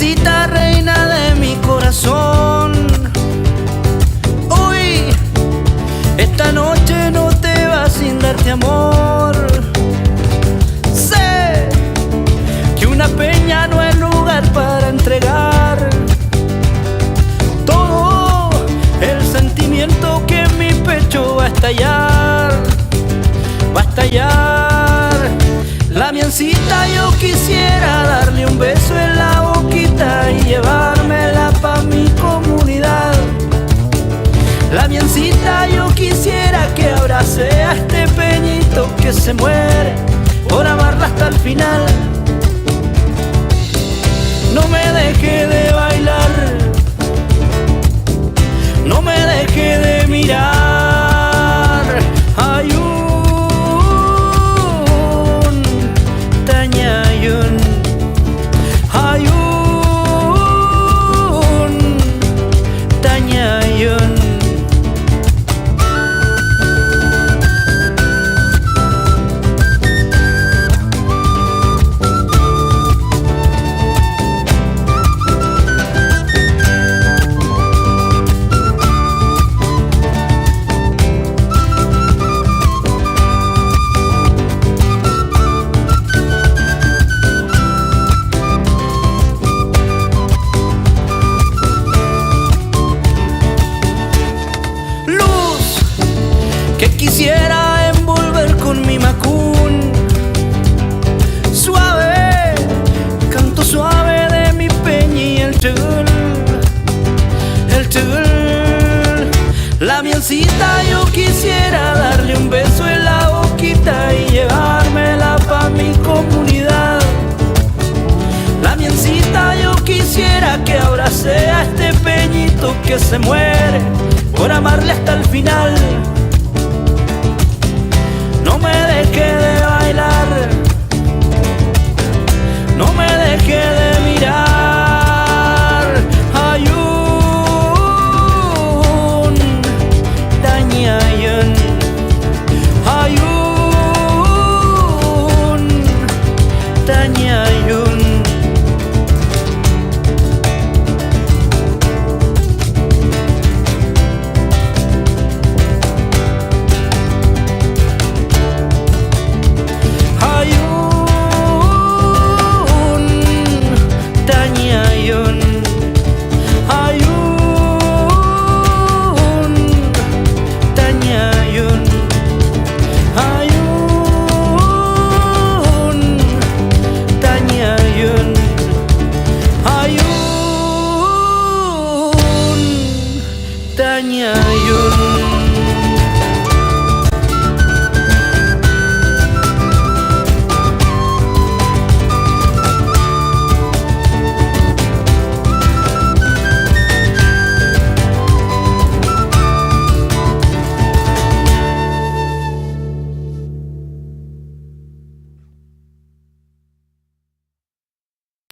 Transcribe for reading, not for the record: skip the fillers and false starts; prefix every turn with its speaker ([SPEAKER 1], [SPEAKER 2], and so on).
[SPEAKER 1] Lamiencita, reina de mi corazón, hoy, esta noche no te vas sin darte amor. Sé que una peña no es lugar para entregar todo el sentimiento que en mi pecho va a estallar, va a estallar. Lamiencita, yo quisiera darle un beso en la boquita y llevármela pa' mi comunidad. Lamiencita, yo quisiera que abrace a este peñito que se muere por amarla hasta el final. No me deje de bailar, no me deje de mirar. Ayun, Tañayun, Ayun, Tañayun. Que quisiera envolver con mi macún, suave, canto suave de mi peña y el chul, el chul. Lamiencita, yo quisiera darle un beso en la boquita y llevármela pa' mi comunidad. Lamiencita, yo quisiera que abrace a este peñito que se muere por amarle hasta el final. No me deje de